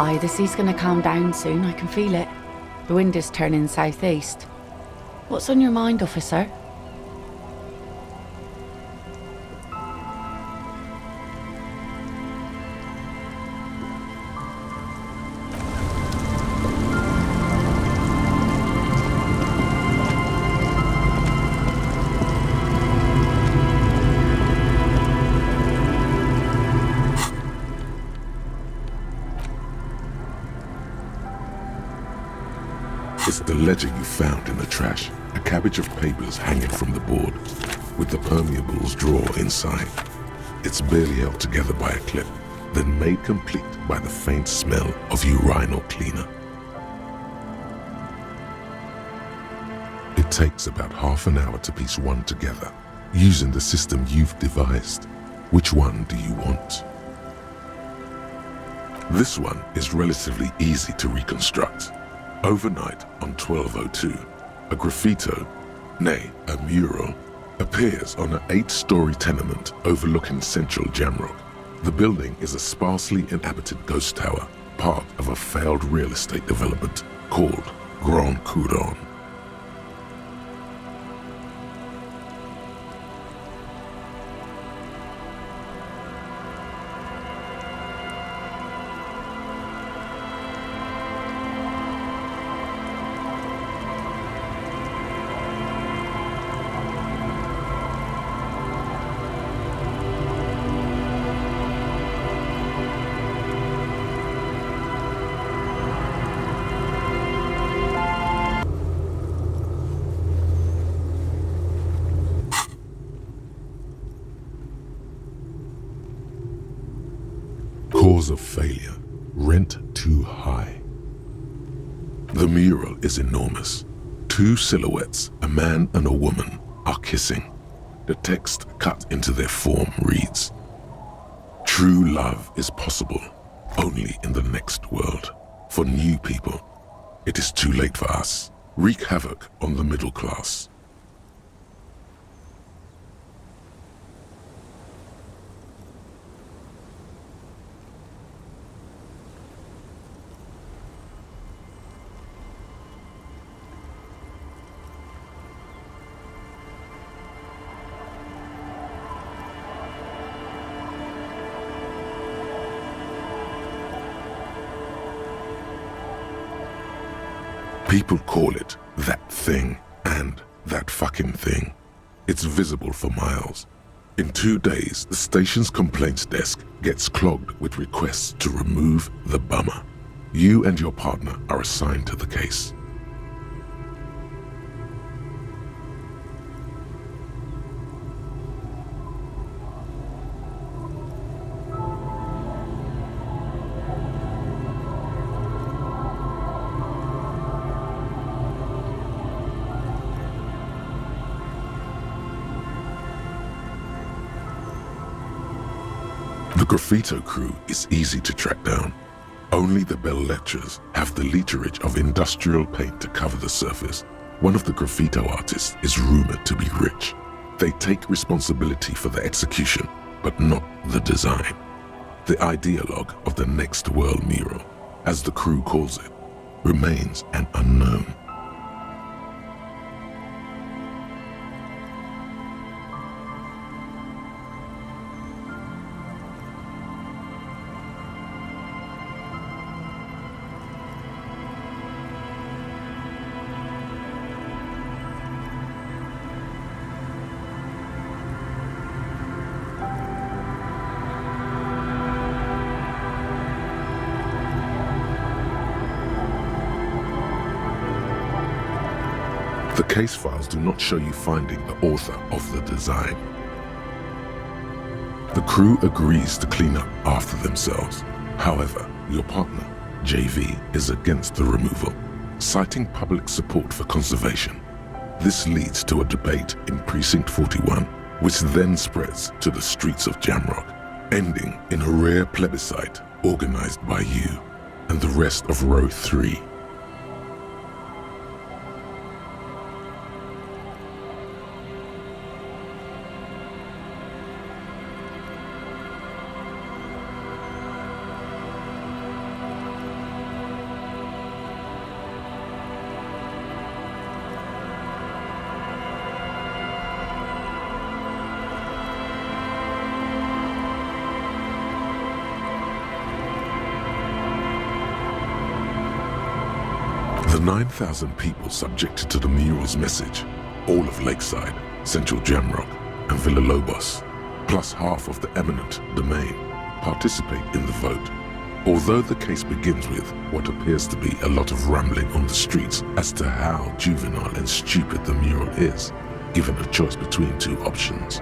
Aye, the sea's gonna calm down soon, I can feel it. The wind is turning southeast. What's on your mind, officer? It's the ledger you found in the trash, a cabbage of papers hanging from the board, with the permeables drawer inside. It's barely held together by a clip, then made complete by the faint smell of urinal cleaner. It takes about half an hour to piece one together, using the system you've devised. Which one do you want? This one is relatively easy to reconstruct. Overnight on 1202, a graffito, nay, a mural, appears on an 8-story tenement overlooking central Jamrock. The building is a sparsely inhabited ghost tower, part of a failed real estate development called Grand Couronne. Cause of failure, rent too high. The mural is enormous. 2 silhouettes, a man and a woman, are kissing. The text cut into their form reads, "True love is possible only in the next world. For new people, it is too late for us. Wreak havoc on the middle class." People call it that thing and that fucking thing. It's visible for miles. In 2 days, the station's complaints desk gets clogged with requests to remove the bummer. You and your partner are assigned to the case. The graffito crew is easy to track down. Only the bell lectures have the literage of industrial paint to cover the surface. One of the graffito artists is rumored to be rich. They take responsibility for the execution, but not the design. The ideologue of the next world mural, as the crew calls it, remains an unknown. The case files do not show you finding the author of the design. The crew agrees to clean up after themselves. However, your partner, JV, is against the removal, citing public support for conservation. This leads to a debate in Precinct 41, which then spreads to the streets of Jamrock, ending in a rare plebiscite organized by you and the rest of Row 3. The 9,000 people subjected to the mural's message, all of Lakeside, Central Jamrock, and Villalobos, plus half of the eminent domain, participate in the vote. Although the case begins with what appears to be a lot of rambling on the streets as to how juvenile and stupid the mural is, given a choice between two options.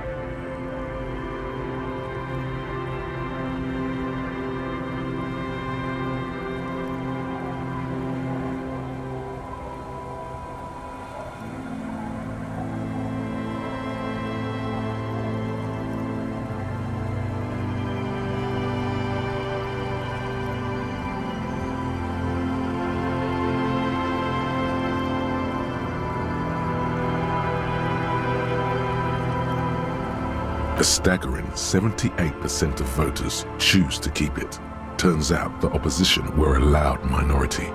A staggering 78% of voters choose to keep it. Turns out the opposition were a loud minority,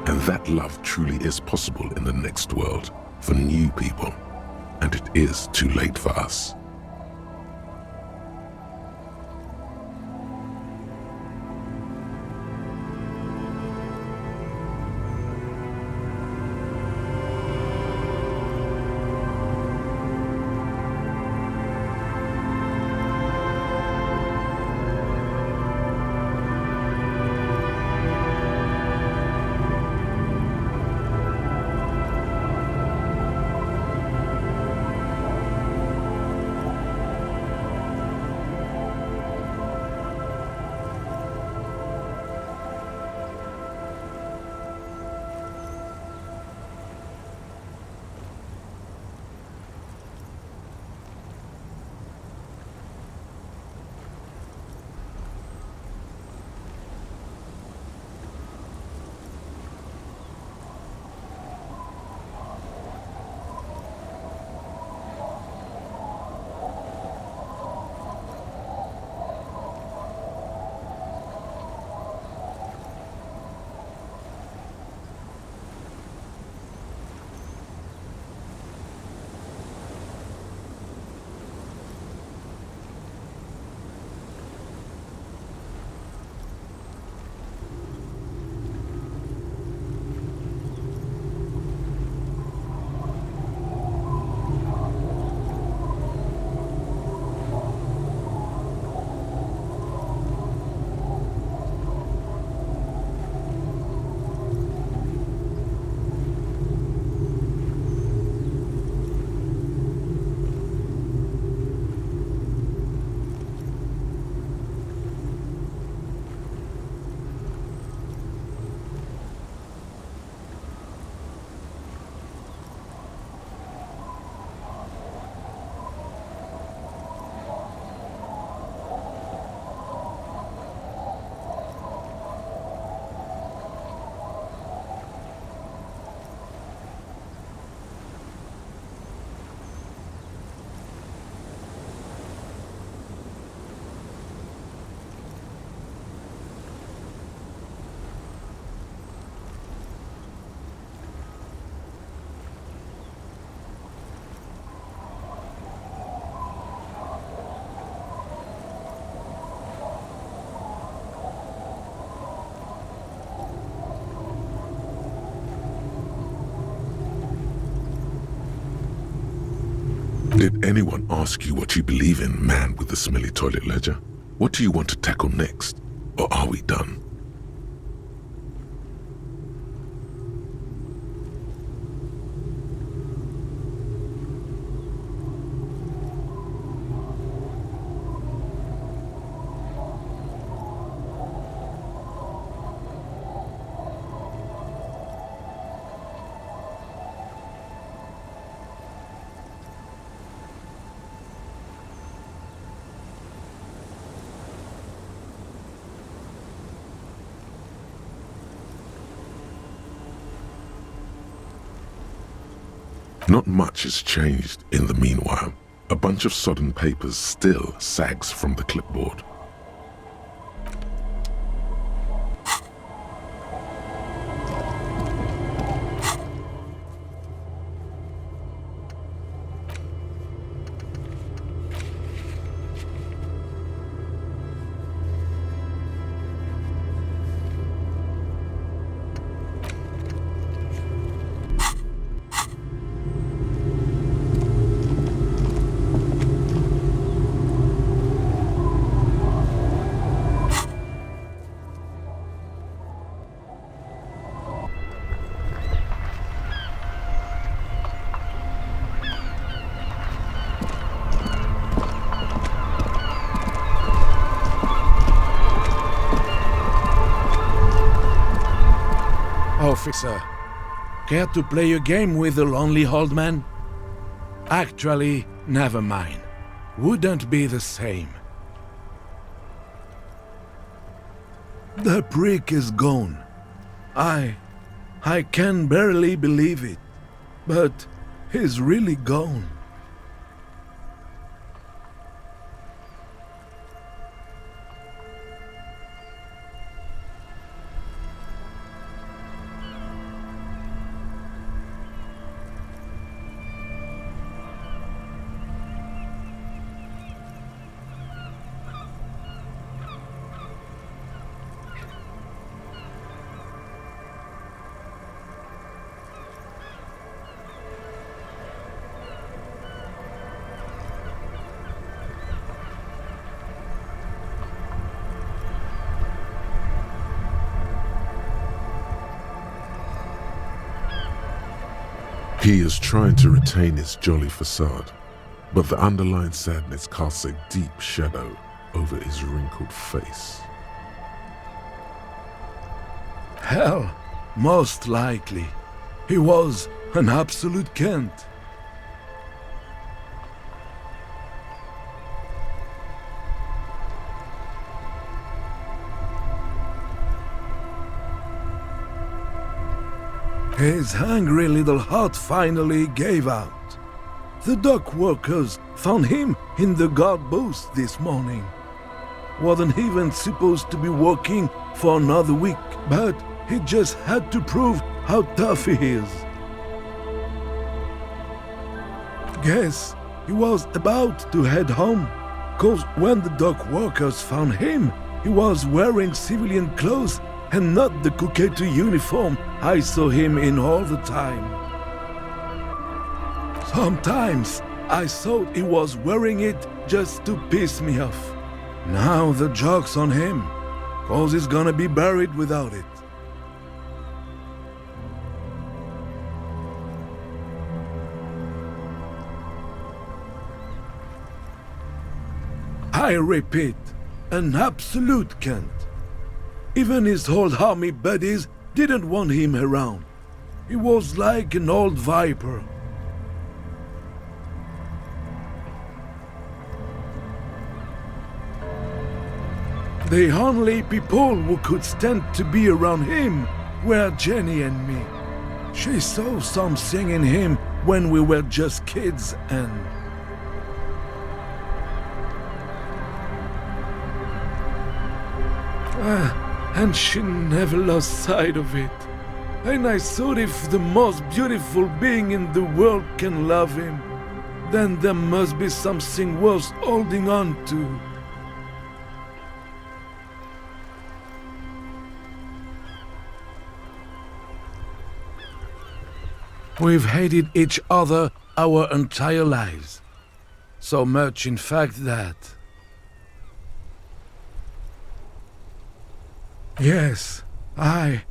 and that love truly is possible in the next world for new people, and it is too late for us. Did anyone ask you what you believe in, man with the smelly toilet ledger? What do you want to tackle next? Or are we done? Not much has changed in the meanwhile. A bunch of sodden papers still sags from the clipboard. Officer, care to play a game with the lonely old man? Actually, never mind. Wouldn't be the same. The prick is gone. I can barely believe it, but he's really gone. He is trying to retain his jolly facade, but the underlying sadness casts a deep shadow over his wrinkled face. Hell, most likely. He was an absolute Kent. His hungry little heart finally gave out. The dock workers found him in the guard booth this morning. Wasn't even supposed to be working for another week, but he just had to prove how tough he is. Guess he was about to head home, cause when the dock workers found him, he was wearing civilian clothes and not the Kuketu uniform I saw him in all the time. Sometimes I thought he was wearing it just to piss me off. Now the joke's on him, cause he's gonna be buried without it. I repeat, an absolute Kent. Even his old army buddies didn't want him around. He was like an old viper. The only people who could stand to be around him were Jenny and me. She saw something in him when we were just kids and... and she never lost sight of it. And I thought if the most beautiful being in the world can love him, then there must be something worth holding on to. We've hated each other our entire lives. So much, in fact, that... Yes, I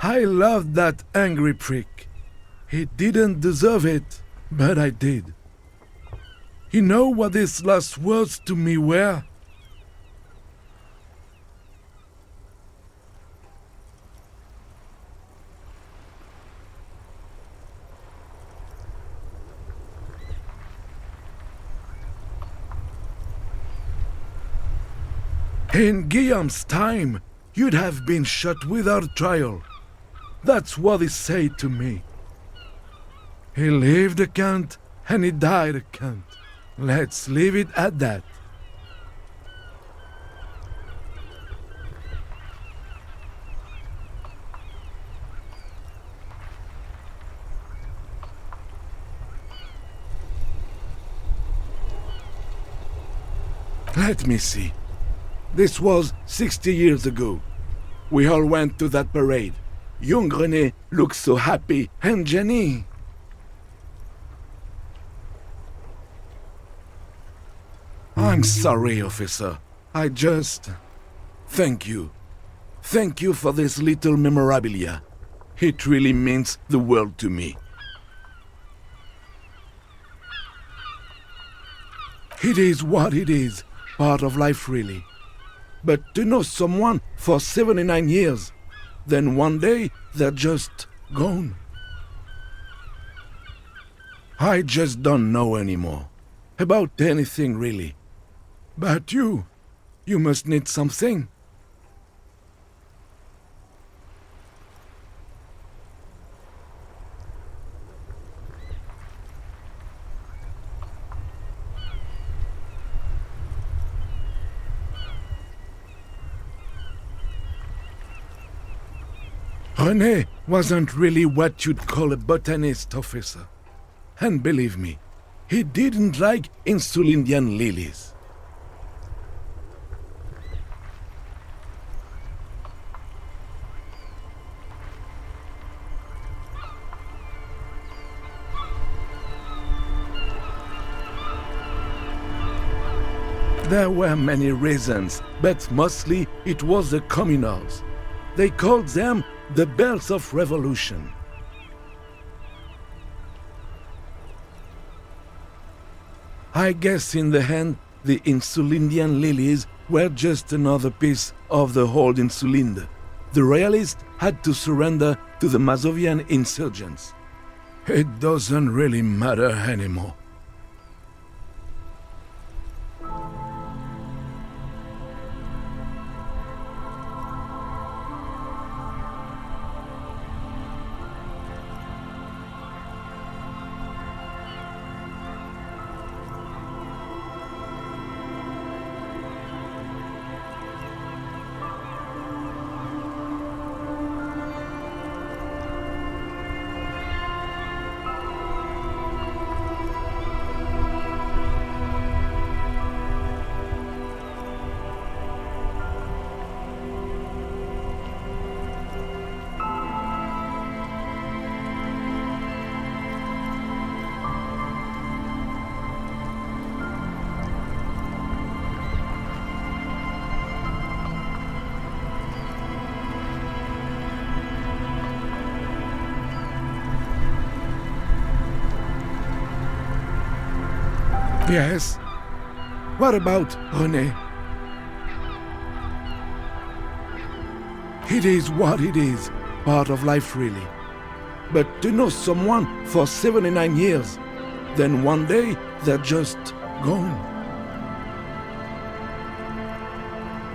loved that angry prick. He didn't deserve it, but I did. You know what his last words to me were? In Guillaume's time, you'd have been shot without trial. That's what he said to me. He lived a Kent and he died a Kent. Let's leave it at that. Let me see. This was 60 years ago. We all went to that parade. Young René looked so happy, and Jenny... I'm sorry, officer. I just... Thank you. Thank you for this little memorabilia. It really means the world to me. It is what it is. Part of life, really. But to know someone for 79 years, then one day they're just gone. I just don't know anymore. About anything, really. But you must need something. René wasn't really what you'd call a botanist, officer. And believe me, he didn't like Insulindian lilies. There were many reasons, but mostly it was the communals. They called them the bells of revolution. I guess in the end, the Insulindian lilies were just another piece of the old Insulinde. The royalists had to surrender to the Mazovian insurgents. It doesn't really matter anymore. Yes? What about René? It is what it is, part of life really. But to know someone for 79 years, then one day they're just gone.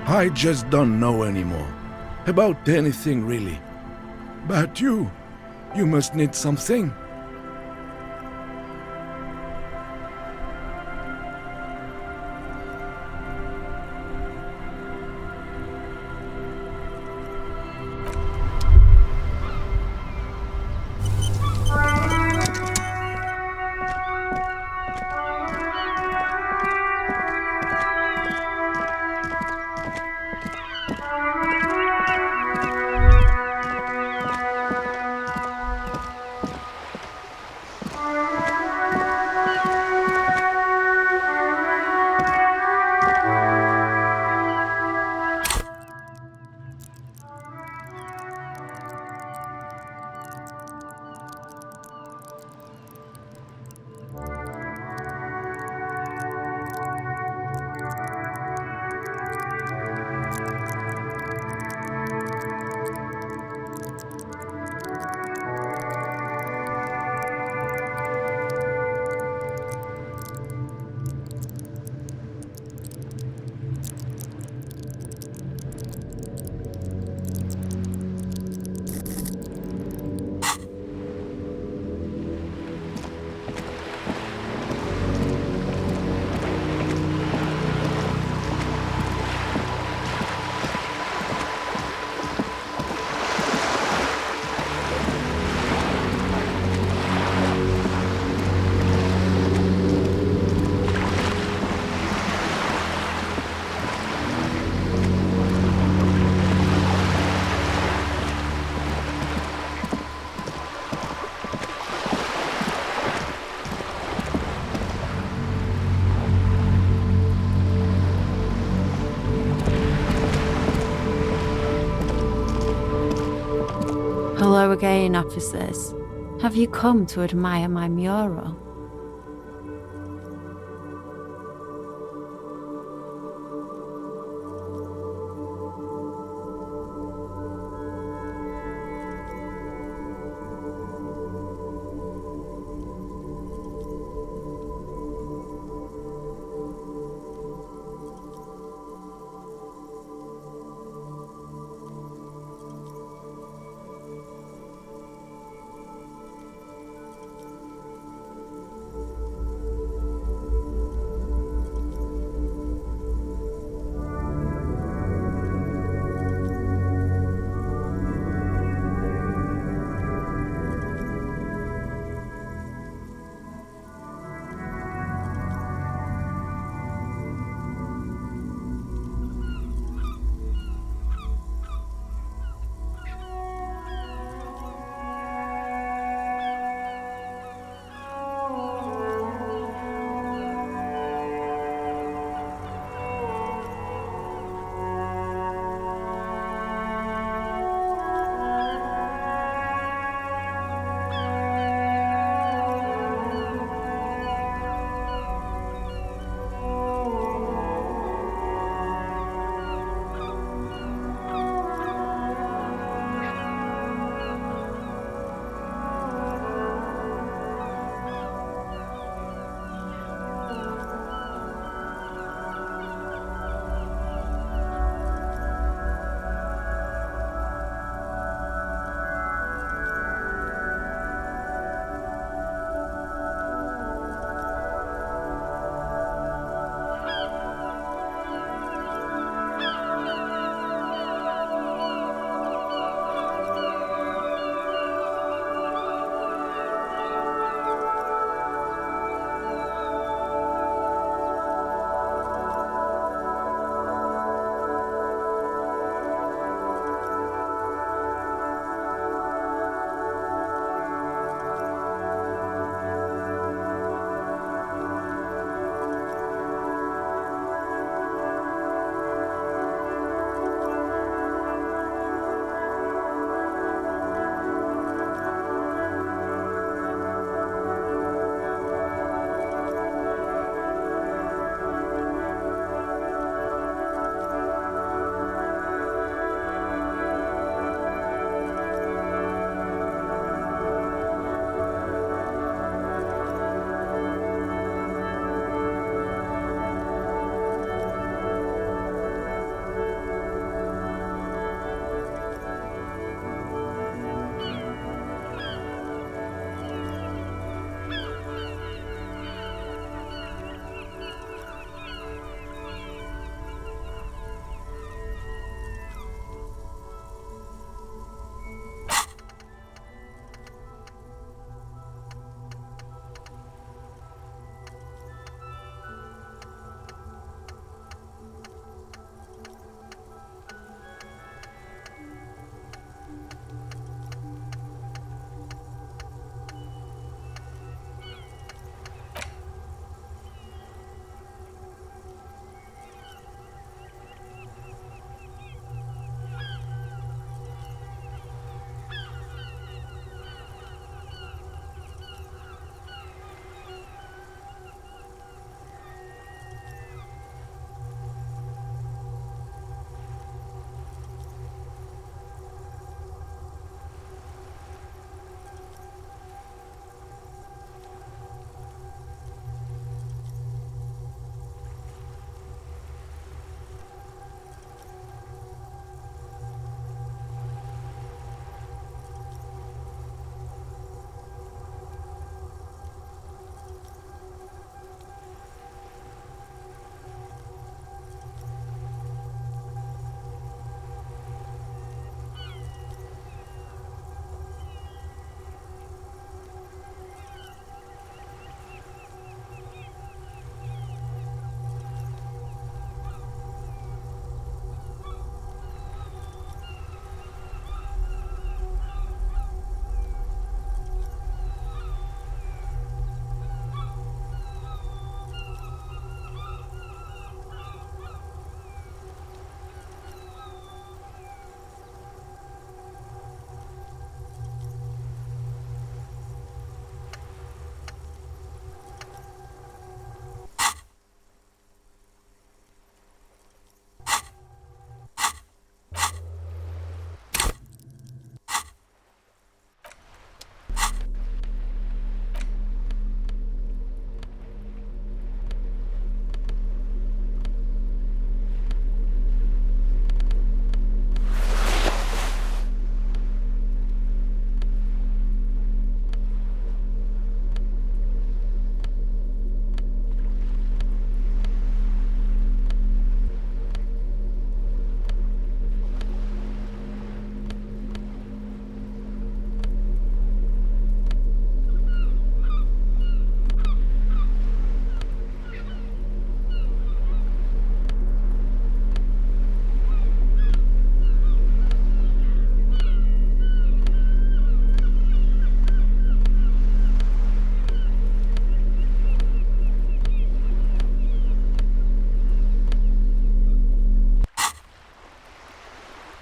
I just don't know anymore. About anything really. But you must need something. Hello again, officers. Have you come to admire my mural?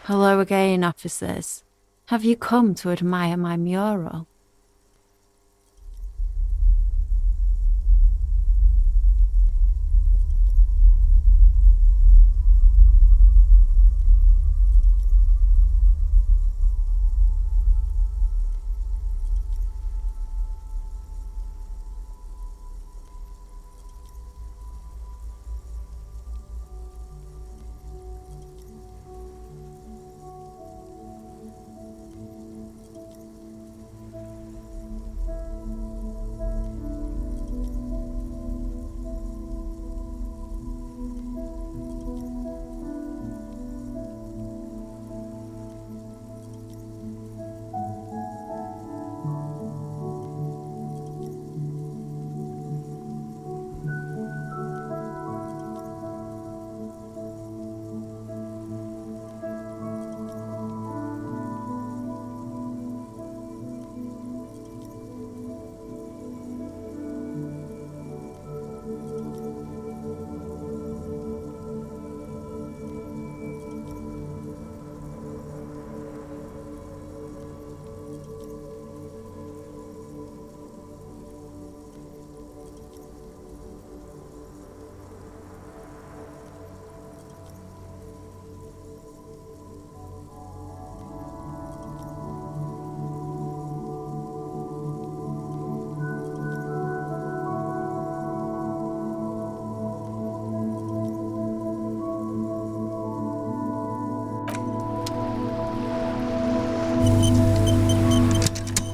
Hello again, officers. Have you come to admire my mural?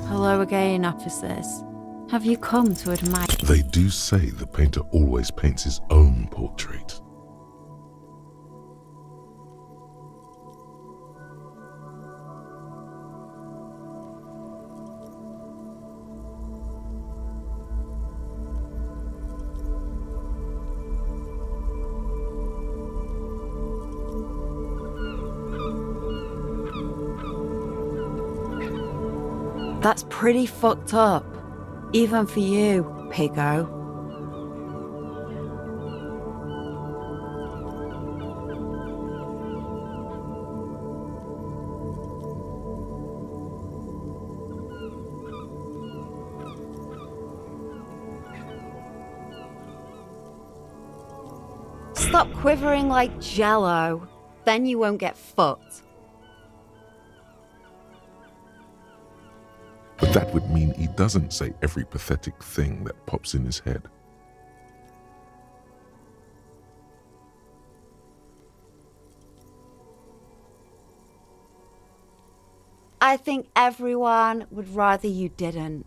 Hello again, officers. Have you come to admire? They do say the painter always paints his own portrait. That's pretty fucked up. Even for you, piggo. Stop quivering like jello. Then you won't get fucked. But that would mean he doesn't say every pathetic thing that pops in his head. I think everyone would rather you didn't.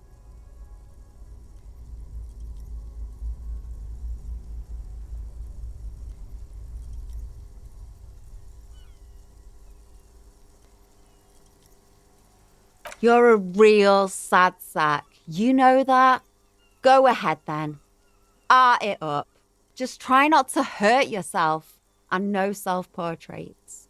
You're a real sad sack. You know that? Go ahead then. Art it up. Just try not to hurt yourself, and no self-portraits.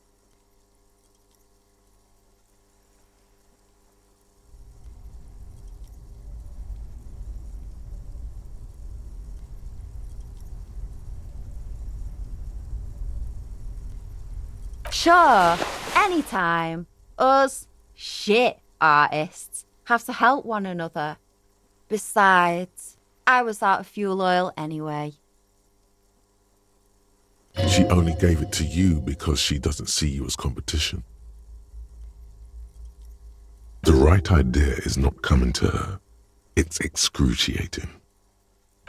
Sure, anytime. Us shit artists have to help one another. Besides, I was out of fuel oil anyway. She only gave it to you because she doesn't see you as competition. The right idea is not coming to her. It's excruciating.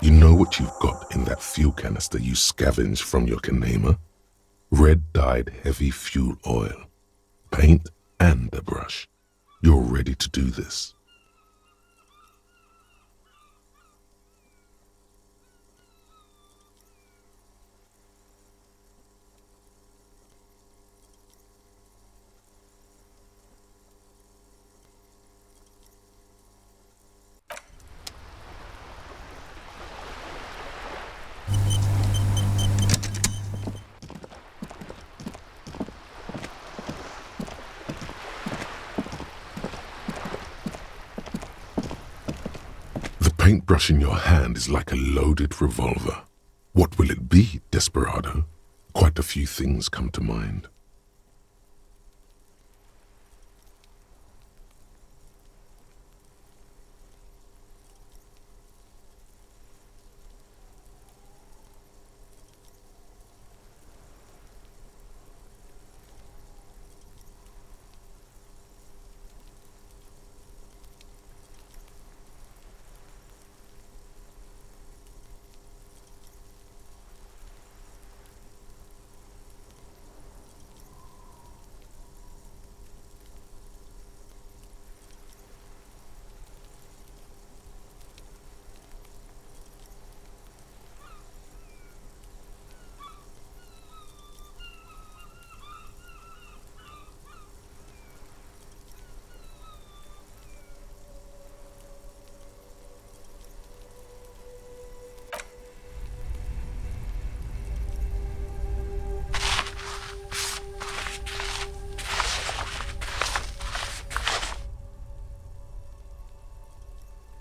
You know what you've got in that fuel canister you scavenged from your Kanema? Red-dyed heavy fuel oil, paint and a brush. You're ready to do this. The paintbrush in your hand is like a loaded revolver. What will it be, desperado? Quite a few things come to mind.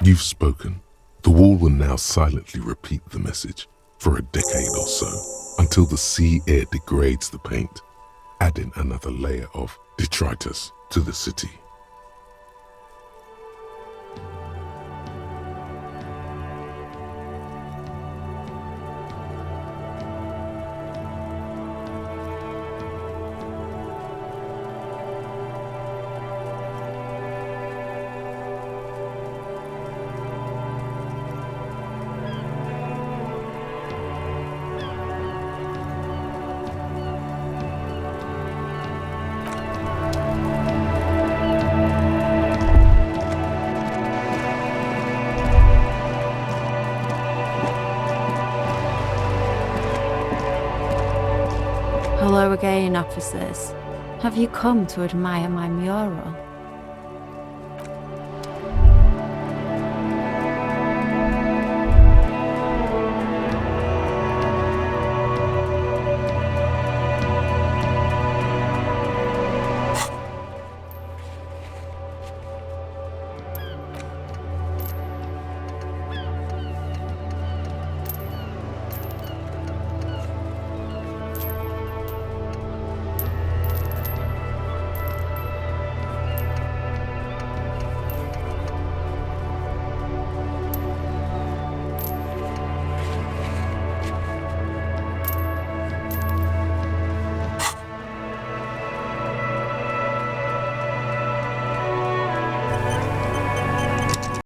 You've spoken. The wall will now silently repeat the message for a decade or so, until the sea air degrades the paint, adding another layer of detritus to the city. Hello again, officers. Have you come to admire my mural?